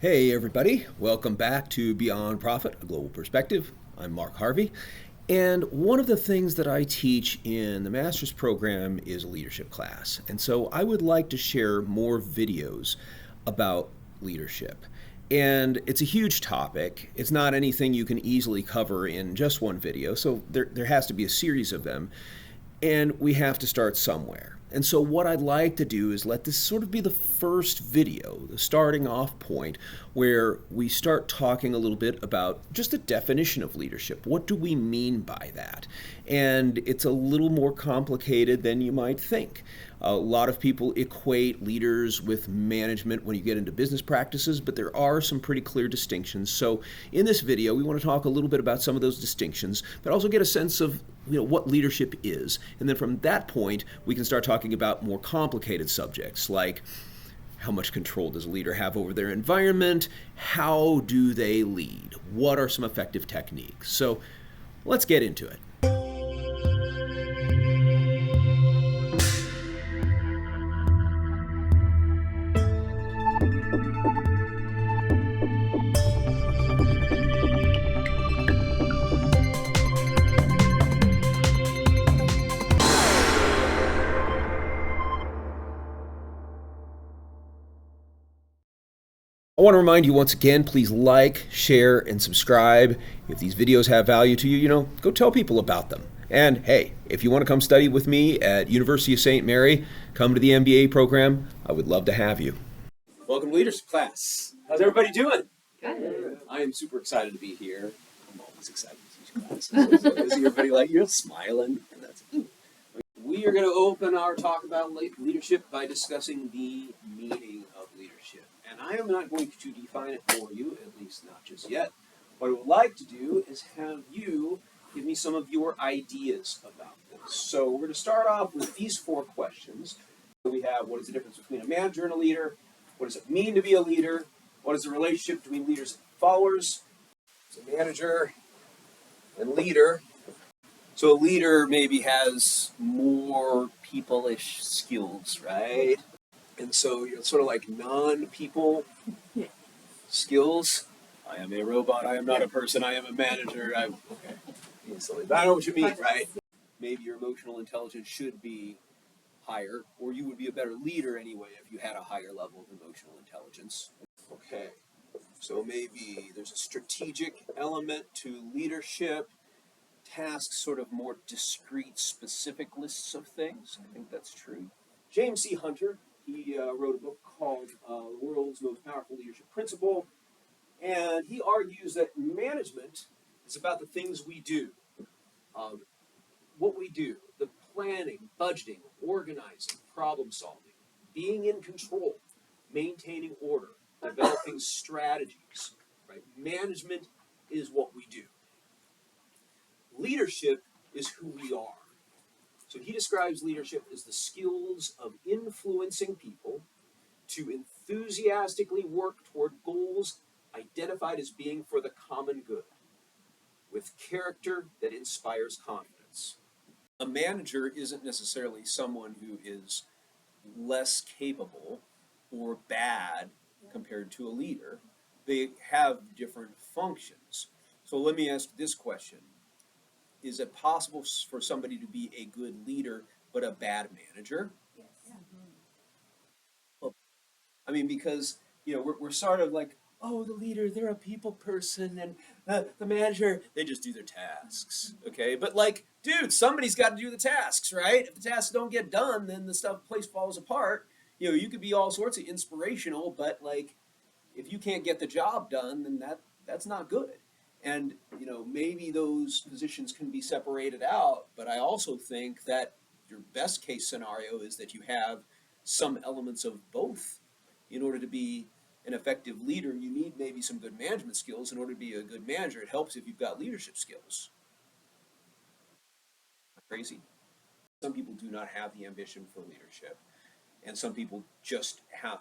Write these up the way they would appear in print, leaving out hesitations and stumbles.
Hey, everybody. Welcome back to Beyond Profit, a Global Perspective. I'm Mark Harvey. And one of the things that I teach in the master's program is a leadership class. And so I would like to share more videos about leadership. And it's a huge topic. It's not anything you can easily cover in just one video. So there has to be a series of them. And we have to start somewhere. And so, what I'd like to do is let this sort of be the first video, the starting off point, where we start talking a little bit about just the definition of leadership. What do we mean by that? And it's a little more complicated than you might think. A lot of people equate leaders with management when you get into business practices, but there are some pretty clear distinctions. So in this video, we want to talk a little bit about some of those distinctions, but also get a sense of what leadership is. And then from that point, we can start talking about more complicated subjects like how much control does a leader have over their environment? How do they lead? What are some effective techniques? So let's get into it. I want to remind you once again, please like, share, and subscribe. If these videos have value to you, go tell people about them. And hey, if you want to come study with me at University of St. Mary, come to the MBA program. I would love to have you. Welcome to Leadership Class. How's everybody doing? Good. I am super excited to be here. I'm always excited to teach classes. So I see everybody like, you're smiling. And that's We are going to open our talk about leadership by discussing the meaning of leadership. And I am not going to define it for you, at least not just yet. What I would like to do is have you give me some of your ideas about this. So we're going to start off with these 4 questions. We have, what is the difference between a manager and a leader? What does it mean to be a leader? What is the relationship between leaders and followers? So manager and leader. So a leader maybe has more people-ish skills, right? And so you're sort of like non-people skills. I am a robot. I am not a person. I am a manager. Okay. But I know what you mean, right? Maybe your emotional intelligence should be higher, or you would be a better leader anyway if you had a higher level of emotional intelligence. Okay. So maybe there's a strategic element to leadership. Tasks, sort of more discrete, specific lists of things. I think that's true. James C. Hunter, he wrote a book called The World's Most Powerful Leadership Principle, and he argues that management is about the things we do, what we do, the planning, budgeting, organizing, problem solving, being in control, maintaining order, developing strategies. Right? Management is what we do. Leadership is who we are. So he describes leadership as the skills of influencing people to enthusiastically work toward goals identified as being for the common good, with character that inspires confidence. A manager isn't necessarily someone who is less capable or bad compared to a leader. They have different functions. So let me ask this question. Is it possible for somebody to be a good leader but a bad manager? Yes. Yeah. Well, I mean, because we're sort of like, oh, the leader, they're a people person, and the manager, they just do their tasks, okay? But like, dude, somebody's got to do the tasks, right? If the tasks don't get done, then the place falls apart. You could be all sorts of inspirational, but like, if you can't get the job done, then that's not good. And maybe those positions can be separated out, but I also think that your best case scenario is that you have some elements of both. In order to be an effective leader, you need maybe some good management skills. In order to be a good manager, it helps if you've got leadership skills. Crazy. Some people do not have the ambition for leadership. And some people just have,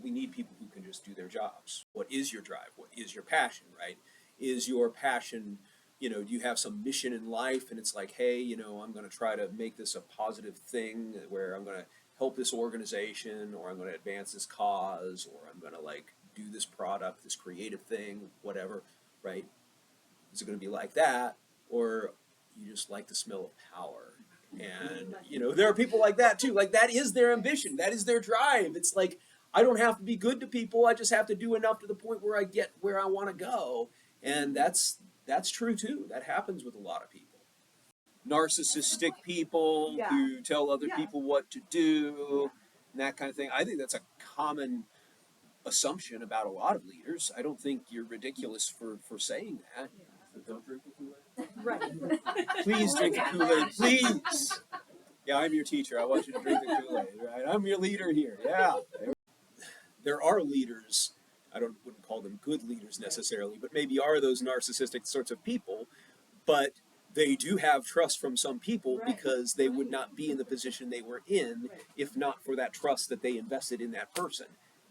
we need people who can just do their jobs. What is your drive? What is your passion, right? Is your passion, do you have some mission in life and it's like, hey, I'm going to try to make this a positive thing where I'm going to help this organization, or I'm going to advance this cause, or I'm going to like do this product, this creative thing, whatever, right? Is it going to be like that, or you just like the smell of power? And there are people like that too. Like, that is their ambition, that is their drive. It's like, I don't have to be good to people, I just have to do enough to the point where I get where I want to go. And that's true too. That happens with a lot of people. Narcissistic people who tell other people what to do, and that kind of thing. I think that's a common assumption about a lot of leaders. I don't think you're ridiculous for saying that. So don't drink the Kool-Aid. Right. Please drink the Kool-Aid, please. Yeah, I'm your teacher. I want you to drink the Kool-Aid, right? I'm your leader here. Yeah. There are leaders, wouldn't call them good leaders necessarily, but maybe are those narcissistic sorts of people, but they do have trust from some people because they would not be in the position they were in if not for that trust that they invested in that person.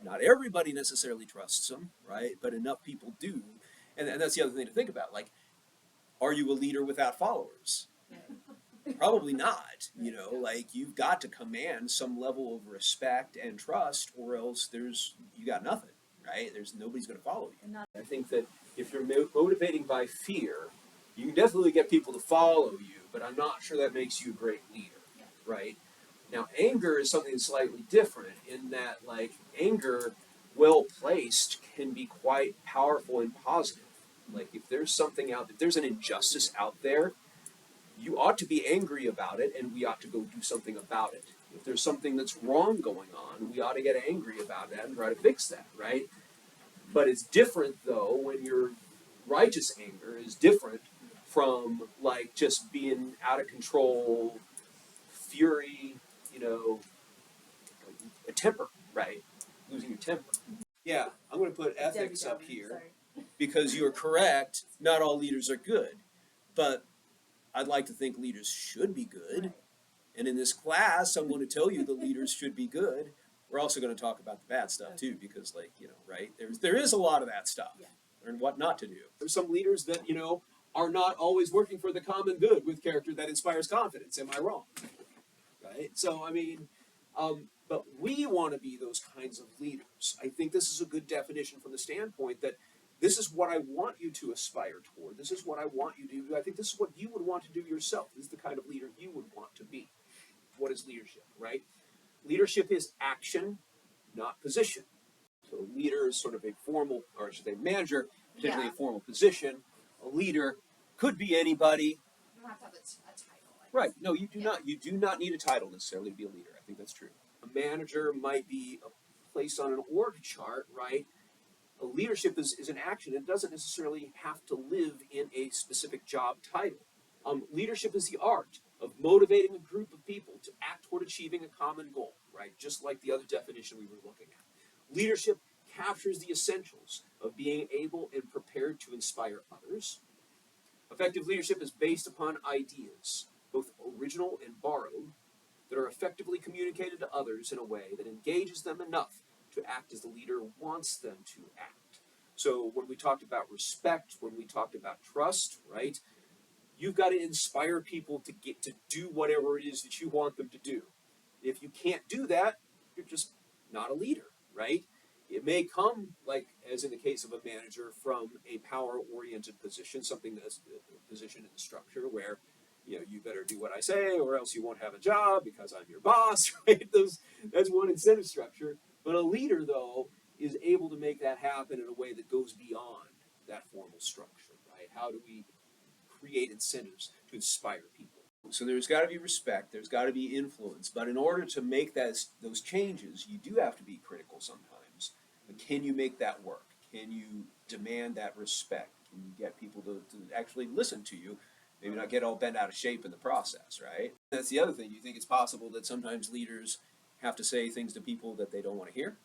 Not everybody necessarily trusts them, right? But enough people do. And that's the other thing to think about. Like, are you a leader without followers? Probably not. Like, you've got to command some level of respect and trust, or else you got nothing, right? Nobody's going to follow you. I think that if you're motivating by fear, you can definitely get people to follow you, but I'm not sure that makes you a great leader, right? Now, anger is something slightly different in that, like, anger, well placed, can be quite powerful and positive. Like, if there's an injustice out there, you ought to be angry about it, and we ought to go do something about it. If there's something that's wrong going on, we ought to get angry about that and try to fix that, right? But it's different, though, when your righteous anger is different from, like, just being out of control, fury, a temper, right? Losing your temper. Yeah, I'm going to put ethics up here because you're correct. Not all leaders are good, but I'd like to think leaders should be good. Right. And in this class, I'm going to tell you the leaders should be good. We're also going to talk about the bad stuff too, because, like, right? There is a lot of that stuff, and what not to do. There's some leaders that, are not always working for the common good with character that inspires confidence. Am I wrong? Right? So, but we want to be those kinds of leaders. I think this is a good definition from the standpoint that this is what I want you to aspire toward. This is what I want you to do. I think this is what you would want to do yourself. This is the kind of leader you would want to be. What is leadership, right? Leadership is action, not position. So a leader is sort of a formal, or I should say manager, particularly a formal position. A leader could be anybody. You don't have to have a title. Right. No, you do not. You do not need a title necessarily to be a leader. I think that's true. A manager might be a place on an org chart, right? A leadership is an action. It doesn't necessarily have to live in a specific job title. Leadership is the art of motivating a group of people to act toward achieving a common goal, right? Just like the other definition we were looking at. Leadership captures the essentials of being able and prepared to inspire others. Effective leadership is based upon ideas, both original and borrowed, that are effectively communicated to others in a way that engages them enough to act as the leader wants them to act. So when we talked about respect, when we talked about trust, right, you've got to inspire people to get to do whatever it is that you want them to do. If you can't do that, you're just not a leader, right? It may come, like as in the case of a manager, from a power-oriented position, something that's a position in the structure where you better do what I say or else you won't have a job because I'm your boss, right? That's one incentive structure. But a leader, though, is able to make that happen in a way that goes beyond that formal structure, right? How do we create incentives to inspire people? So there's got to be respect, there's got to be influence, but in order to make those changes, you do have to be critical sometimes. But can you make that work? Can you demand that respect? Can you get people to actually listen to you? Maybe not get all bent out of shape in the process, right? That's the other thing. You think it's possible that sometimes leaders have to say things to people that they don't want to hear?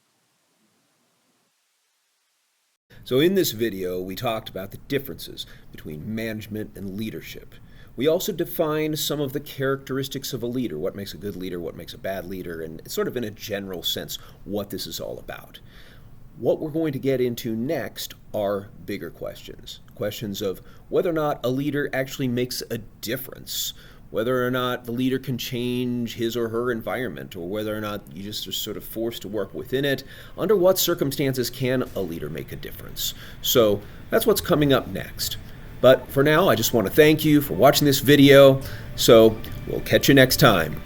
So in this video, we talked about the differences between management and leadership. We also defined some of the characteristics of a leader, what makes a good leader, what makes a bad leader, and sort of in a general sense, what this is all about. What we're going to get into next are bigger questions. Questions of whether or not a leader actually makes a difference, whether or not the leader can change his or her environment, or whether or not you just are sort of forced to work within it. Under what circumstances can a leader make a difference? So that's what's coming up next. But for now, I just want to thank you for watching this video. So we'll catch you next time.